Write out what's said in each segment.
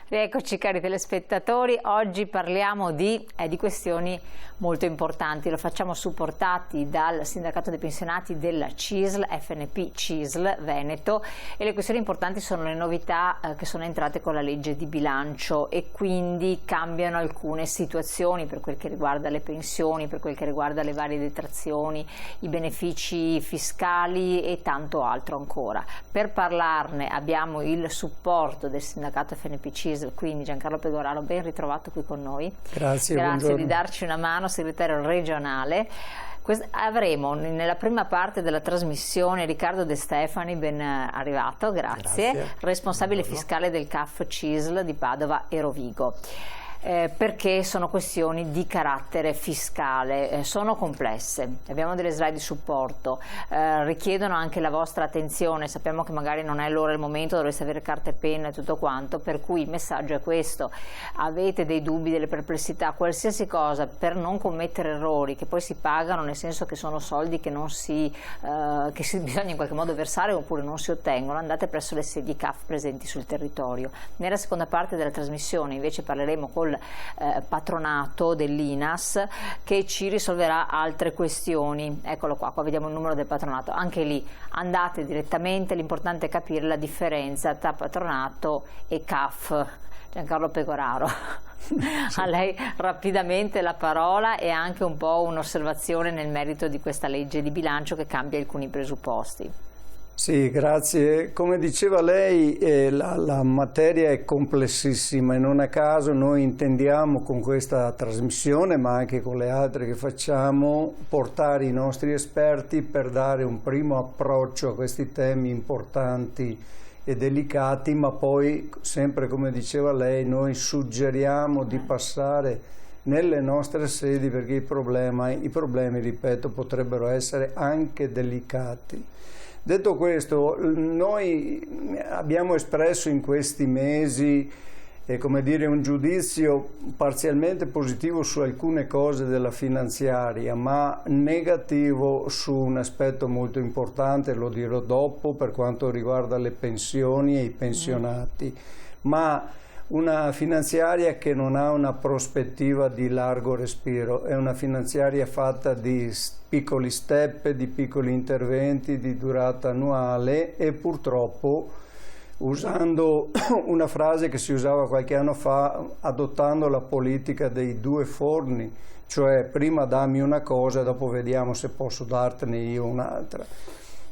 Rieccoci cari telespettatori, oggi parliamo di questioni molto importanti, lo facciamo supportati dal Sindacato dei Pensionati della CISL, FNP CISL Veneto, e le questioni importanti sono le novità che sono entrate con la legge di bilancio e quindi cambiano alcune situazioni per quel che riguarda le pensioni, per quel che riguarda le varie detrazioni, i benefici fiscali e tanto altro ancora. Per parlarne abbiamo il supporto del Sindacato FNP CISL, quindi Giancarlo Pegoraro, ben ritrovato qui con noi. Grazie di darci una mano, segretario regionale. Avremo nella prima parte della trasmissione Riccardo De Stefani, ben arrivato, grazie. Responsabile fiscale del CAF CISL di Padova e Rovigo. Perché sono questioni di carattere fiscale, sono complesse, abbiamo delle slide di supporto, richiedono anche la vostra attenzione, sappiamo che magari non è l'ora e il momento, dovreste avere carta e penna e tutto quanto, per cui il messaggio è questo: avete dei dubbi, delle perplessità, qualsiasi cosa, per non commettere errori che poi si pagano, nel senso che sono soldi che bisogna in qualche modo versare oppure non si ottengono, andate presso le sedi CAF presenti sul territorio. Nella seconda parte della trasmissione invece parleremo col patronato dell'INAS che ci risolverà altre questioni. Eccolo qua vediamo il numero del patronato, anche lì andate direttamente, l'importante è capire la differenza tra patronato e CAF. Giancarlo Pegoraro, a lei rapidamente la parola e anche un po' un'osservazione nel merito di questa legge di bilancio che cambia alcuni presupposti. Sì, grazie. Come diceva lei, la materia è complessissima e non a caso noi intendiamo con questa trasmissione, ma anche con le altre che facciamo, portare i nostri esperti per dare un primo approccio a questi temi importanti e delicati, ma poi, sempre come diceva lei, noi suggeriamo di passare nelle nostre sedi perché i problemi, ripeto, potrebbero essere anche delicati. Detto questo, noi abbiamo espresso in questi mesi un giudizio parzialmente positivo su alcune cose della finanziaria, ma negativo su un aspetto molto importante, lo dirò dopo, per quanto riguarda le pensioni e i pensionati. Ma una finanziaria che non ha una prospettiva di largo respiro, è una finanziaria fatta di piccoli step, di piccoli interventi di durata annuale e purtroppo, usando una frase che si usava qualche anno fa, adottando la politica dei due forni, cioè prima dammi una cosa, dopo vediamo se posso dartene io un'altra.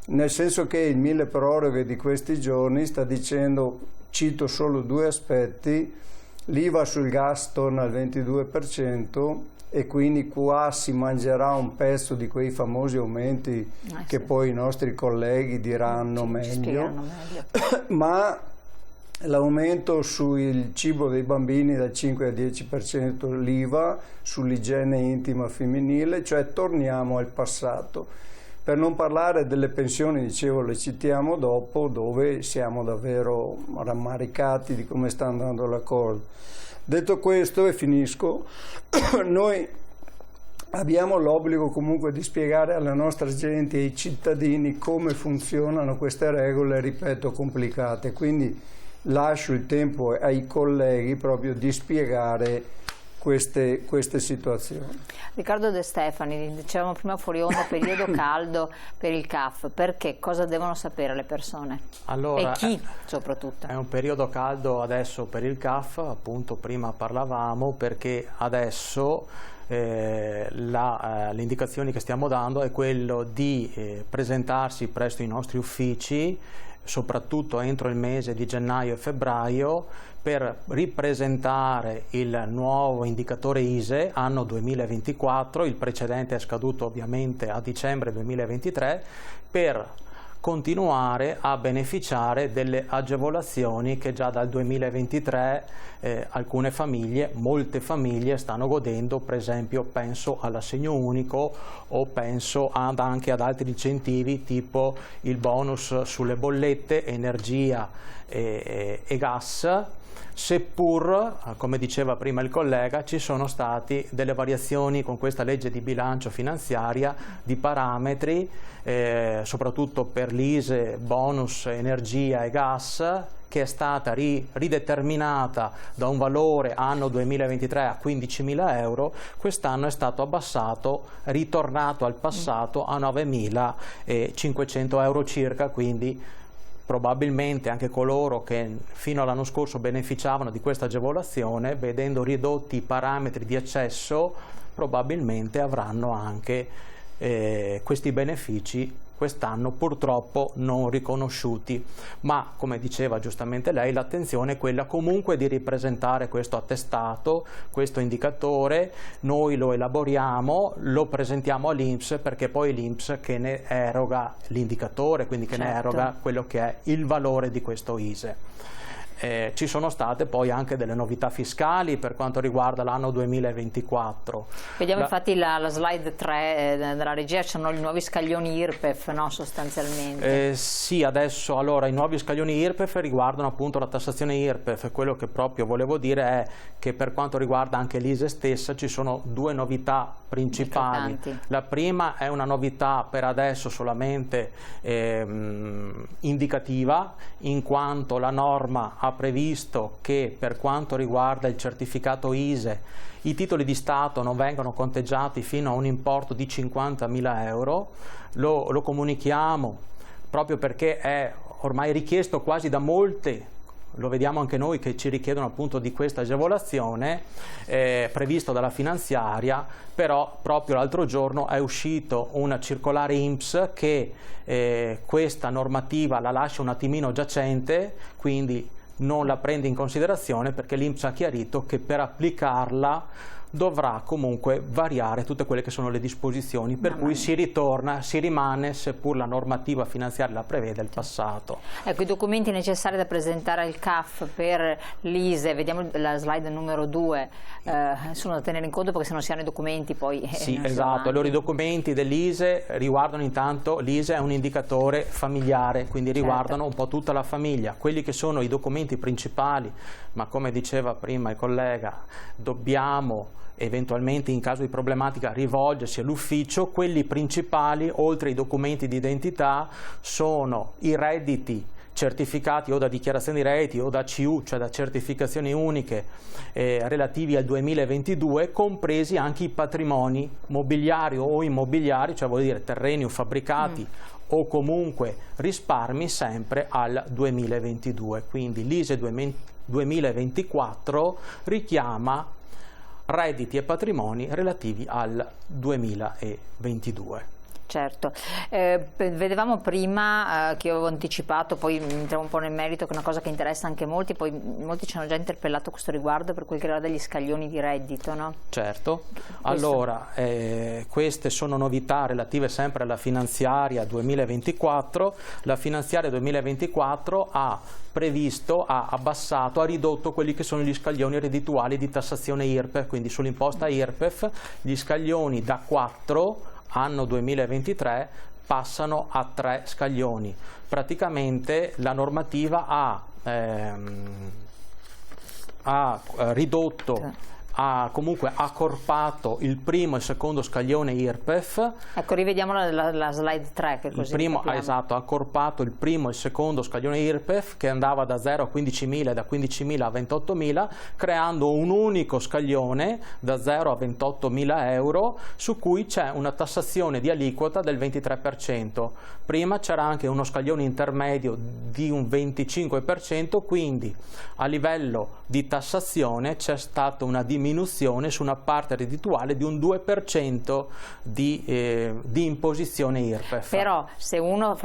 Nel senso che il milleproroghe di questi giorni sta dicendo, cito solo due aspetti: l'IVA sul gas torna al 22% e quindi qua si mangerà un pezzo di quei famosi aumenti che poi i nostri colleghi diranno meglio. Ma l'aumento sul cibo dei bambini dal 5 al 10%, l'IVA sull'igiene intima femminile, cioè torniamo al passato. Per non parlare delle pensioni, dicevo, le citiamo dopo, dove siamo davvero rammaricati di come sta andando la cosa. Detto questo, e finisco, noi abbiamo l'obbligo comunque di spiegare alla nostra gente e ai cittadini come funzionano queste regole, ripeto, complicate. Quindi lascio il tempo ai colleghi proprio di spiegare queste situazioni. Riccardo De Stefani, dicevamo prima fuori onda, periodo caldo per il CAF, perché? Cosa devono sapere le persone? Allora, e chi soprattutto? È un periodo caldo adesso per il CAF, appunto prima parlavamo, perché adesso le indicazioni che stiamo dando è quello di presentarsi presso i nostri uffici, soprattutto entro il mese di gennaio e febbraio, per ripresentare il nuovo indicatore ISEE anno 2024, il precedente è scaduto ovviamente a dicembre 2023, per continuare a beneficiare delle agevolazioni che già dal 2023 alcune famiglie, molte famiglie stanno godendo. Per esempio penso all'assegno unico o penso anche ad altri incentivi tipo il bonus sulle bollette, energia e gas, seppur, come diceva prima il collega, ci sono state delle variazioni con questa legge di bilancio finanziaria di parametri, soprattutto per l'ISEE, bonus energia e gas, che è stata rideterminata da un valore anno 2023 a 15.000 euro, quest'anno è stato abbassato, ritornato al passato a 9.500 euro circa, quindi probabilmente anche coloro che fino all'anno scorso beneficiavano di questa agevolazione, vedendo ridotti i parametri di accesso, probabilmente avranno anche questi benefici quest'anno purtroppo non riconosciuti. Ma come diceva giustamente lei, l'attenzione è quella comunque di ripresentare questo attestato, questo indicatore. Noi lo elaboriamo, lo presentiamo all'INPS, perché poi l'INPS che ne eroga l'indicatore, quindi che ne eroga quello che è il valore di questo ISEE. Ci sono state poi anche delle novità fiscali per quanto riguarda l'anno 2024. Vediamo infatti la slide 3 della regia, ci sono i nuovi scaglioni IRPEF, no, sostanzialmente. Sì, adesso allora i nuovi scaglioni IRPEF riguardano appunto la tassazione IRPEF. Quello che proprio volevo dire è che per quanto riguarda anche l'ISEE stessa ci sono due novità principali. La prima è una novità per adesso solamente indicativa, in quanto la norma ha previsto che per quanto riguarda il certificato ISEE i titoli di Stato non vengono conteggiati fino a un importo di 50.000 euro. Lo comunichiamo proprio perché è ormai richiesto quasi da molte. Lo vediamo anche noi che ci richiedono appunto di questa agevolazione previsto dalla finanziaria, però proprio l'altro giorno è uscito una circolare INPS che questa normativa la lascia un attimino giacente, quindi non la prende in considerazione, perché l'INPS ha chiarito che per applicarla dovrà comunque variare tutte quelle che sono le disposizioni, per cui si rimane, seppur la normativa finanziaria la prevede, il passato. Ecco, i documenti necessari da presentare al CAF per l'ISEE, vediamo la slide numero 2, sono da tenere in conto perché se non si hanno i documenti poi... Sì, esatto. Allora i documenti dell'ISEE riguardano intanto, l'ISEE è un indicatore familiare, quindi riguardano un po' tutta la famiglia. Quelli che sono i documenti principali, ma come diceva prima il collega, dobbiamo eventualmente in caso di problematica rivolgersi all'ufficio. Quelli principali, oltre ai documenti di identità, sono i redditi certificati o da dichiarazione di redditi o da CU, cioè da certificazioni uniche relativi al 2022, compresi anche i patrimoni mobiliari o immobiliari, cioè vuol dire terreni o fabbricati o comunque risparmi sempre al 2022. Quindi l'ISEE 2024 richiama redditi e patrimoni relativi al 2022. Certo, vedevamo prima che io avevo anticipato, poi entriamo un po' nel merito, che è una cosa che interessa anche molti, poi molti ci hanno già interpellato a questo riguardo per quel che riguarda gli scaglioni di reddito, no? Certo, allora queste sono novità relative sempre alla finanziaria 2024. La finanziaria 2024 ha previsto, ha abbassato, ha ridotto quelli che sono gli scaglioni reddituali di tassazione IRPEF, quindi sull'imposta IRPEF gli scaglioni da 4 anno 2023 passano a 3 scaglioni. Praticamente la normativa ha ridotto, ha comunque accorpato il primo e il secondo scaglione IRPEF. Ecco, rivediamo la slide 3 che così esatto, ha accorpato il primo e il secondo scaglione IRPEF, che andava da 0 a 15.000 e da 15.000 a 28.000, creando un unico scaglione da 0 a 28.000 euro su cui c'è una tassazione di aliquota del 23%. Prima c'era anche uno scaglione intermedio di un 25%, quindi a livello di tassazione c'è stata una diminuzione su una parte reddituale di un 2% di imposizione IRPEF. Però se uno,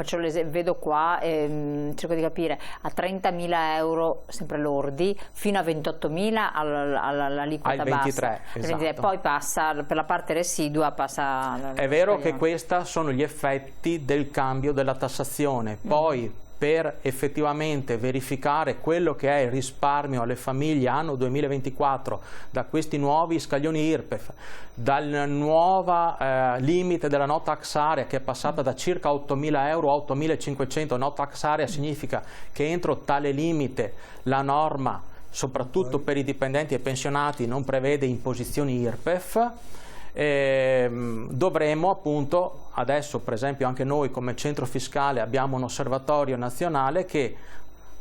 vedo qua, cerco di capire, a 30.000 euro sempre lordi, fino a 28.000 all'aliquota bassa. 23, esatto. Poi passa, per la parte residua passa... È vero che questi sono gli effetti del cambio della tassazione, poi per effettivamente verificare quello che è il risparmio alle famiglie anno 2024 da questi nuovi scaglioni IRPEF, dal nuovo limite della no tax area che è passata da circa 8.000 euro a 8.500. No tax area significa che entro tale limite la norma, soprattutto per i dipendenti e pensionati, non prevede imposizioni IRPEF. Dovremo appunto, adesso per esempio anche noi come centro fiscale abbiamo un osservatorio nazionale che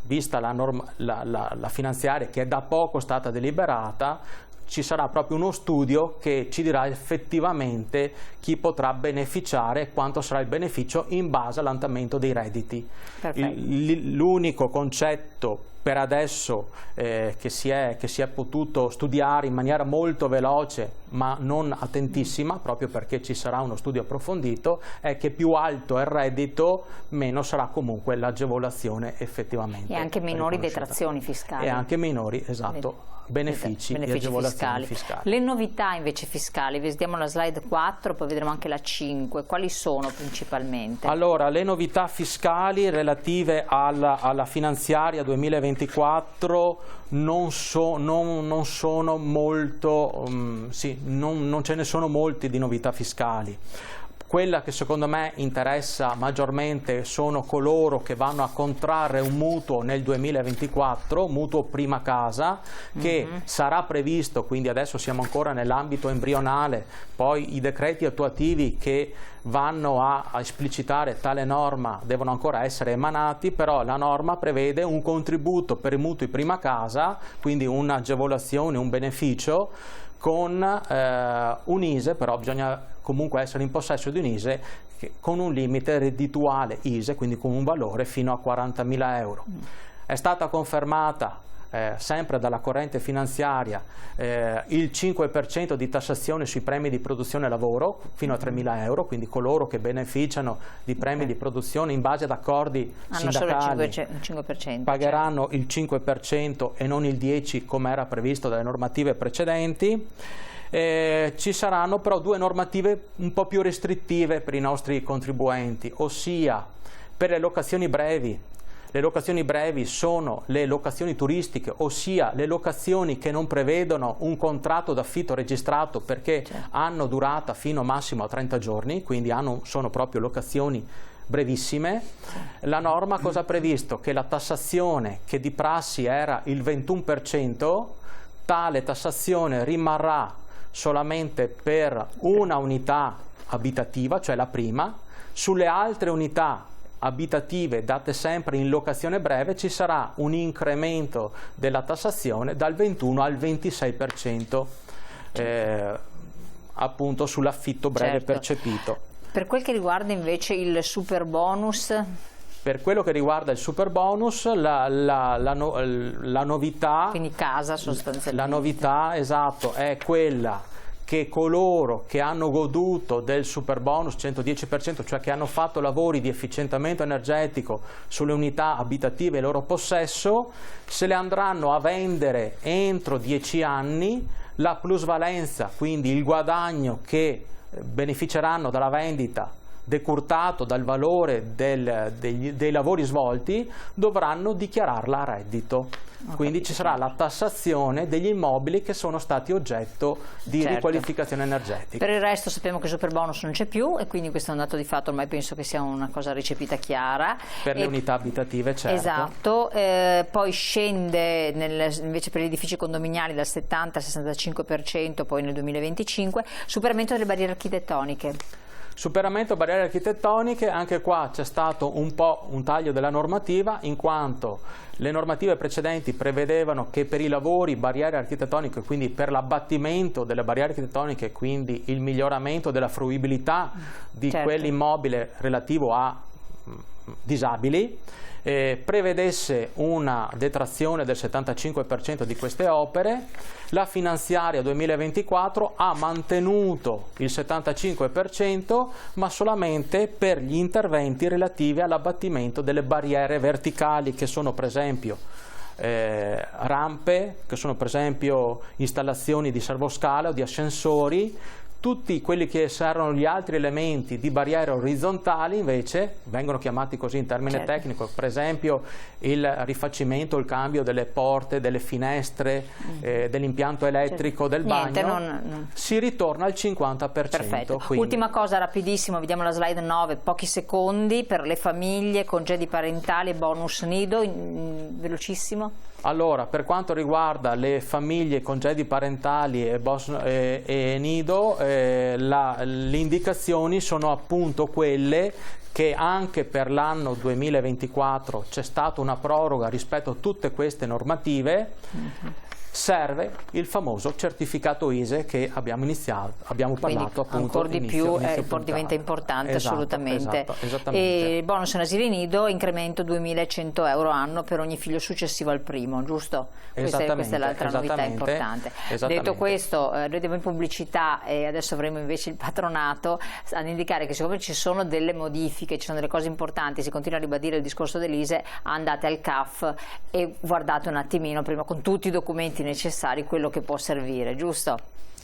vista la finanziaria che è da poco stata deliberata, ci sarà proprio uno studio che ci dirà effettivamente chi potrà beneficiare e quanto sarà il beneficio in base all'andamento dei redditi. L'unico concetto per adesso che si è potuto studiare in maniera molto veloce ma non attentissima, proprio perché ci sarà uno studio approfondito, è che più alto è il reddito, meno sarà comunque l'agevolazione effettivamente. E anche minori detrazioni fiscali. E anche minori, esatto, benefici e agevolazioni fiscali. Le novità invece fiscali, vediamo la slide 4, poi vedremo anche la 5, quali sono principalmente? Allora, le novità fiscali relative alla finanziaria 2024 non sono molto, non ce ne sono molti di novità fiscali. Quella che secondo me interessa maggiormente sono coloro che vanno a contrarre un mutuo nel 2024, mutuo prima casa, che sarà previsto, quindi adesso siamo ancora nell'ambito embrionale, poi i decreti attuativi che vanno a esplicitare tale norma devono ancora essere emanati, però la norma prevede un contributo per i mutui prima casa, quindi un'agevolazione, un beneficio, con un ISEE, però bisogna comunque essere in possesso di un ISEE con un limite reddituale ISEE, quindi con un valore fino a 40.000 euro. È stata confermata sempre dalla corrente finanziaria il 5% di tassazione sui premi di produzione lavoro fino a 3.000 euro, quindi coloro che beneficiano di premi di produzione in base ad accordi sindacali solo il 5%, pagheranno il 5% e non il 10% come era previsto dalle normative precedenti. Ci saranno però due normative un po' più restrittive per i nostri contribuenti, ossia per le locazioni brevi. Le locazioni brevi sono le locazioni turistiche, ossia le locazioni che non prevedono un contratto d'affitto registrato perché hanno durata fino massimo a 30 giorni, quindi sono proprio locazioni brevissime. La norma cosa ha previsto? Che la tassazione che di prassi era il 21%, tale tassazione rimarrà solamente per una unità abitativa, cioè la prima. Sulle altre unità abitative date sempre in locazione breve ci sarà un incremento della tassazione dal 21 al 26% appunto sull'affitto breve percepito. Per quel che riguarda invece il super bonus? Per quello che riguarda il super bonus, la novità, quindi casa sostanzialmente, la novità, esatto, è quella che coloro che hanno goduto del super bonus 110%, cioè che hanno fatto lavori di efficientamento energetico sulle unità abitative in loro possesso, se le andranno a vendere entro 10 anni, la plusvalenza, quindi il guadagno che beneficeranno dalla vendita decurtato dal valore dei lavori svolti, dovranno dichiararla a reddito. Quindi ci sarà la tassazione degli immobili che sono stati oggetto di riqualificazione energetica. Per il resto sappiamo che il super bonus non c'è più e quindi questo è un dato di fatto, ormai penso che sia una cosa recepita chiara. Per le unità abitative, certo. Esatto, poi scende invece per gli edifici condominiali dal 70 al 65% poi nel 2025, superamento delle barriere architettoniche. Superamento barriere architettoniche, anche qua c'è stato un po' un taglio della normativa, in quanto le normative precedenti prevedevano che per i lavori barriere architettoniche, quindi per l'abbattimento delle barriere architettoniche, quindi il miglioramento della fruibilità di quell'immobile relativo a disabili, prevedesse una detrazione del 75% di queste opere. La finanziaria 2024 ha mantenuto il 75%, ma solamente per gli interventi relativi all'abbattimento delle barriere verticali, che sono per esempio rampe, che sono per esempio installazioni di servoscale o di ascensori. Tutti quelli che saranno gli altri elementi di barriere orizzontali invece vengono chiamati così in termine tecnico, per esempio il rifacimento, il cambio delle porte, delle finestre, dell'impianto elettrico, del bagno, si ritorna al 50%. Perfetto. Quindi. Ultima cosa, rapidissimo, vediamo la slide 9, pochi secondi, per le famiglie, congedi parentali, bonus nido, velocissimo. Allora, per quanto riguarda le famiglie, congedi parentali e nido, le indicazioni sono appunto quelle che anche per l'anno 2024 c'è stata una proroga rispetto a tutte queste normative. Serve il famoso certificato ISEE che abbiamo parlato appunto. Ancora di più diventa importante, esatto, assolutamente. Esattamente. E bonus in asili nido, incremento 2.100 euro anno per ogni figlio successivo al primo, giusto? Questa è l'altra novità importante. Detto questo, noi andiamo in pubblicità e adesso avremo invece il patronato ad indicare che siccome ci sono delle modifiche, ci sono delle cose importanti, si continua a ribadire il discorso dell'ISEE, andate al CAF e guardate un attimino prima con tutti i documenti necessari quello che può servire, giusto?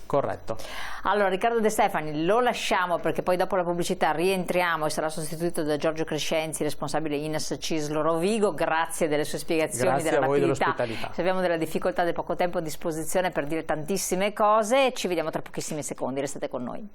Corretto. Allora Riccardo De Stefani lo lasciamo perché poi dopo la pubblicità rientriamo e sarà sostituito da Giorgio Crescenzi, responsabile INS CISL Rovigo. Grazie delle sue spiegazioni, della rapidità. Sappiamo della difficoltà del poco tempo a disposizione per dire tantissime cose. Ci vediamo tra pochissimi secondi, restate con noi.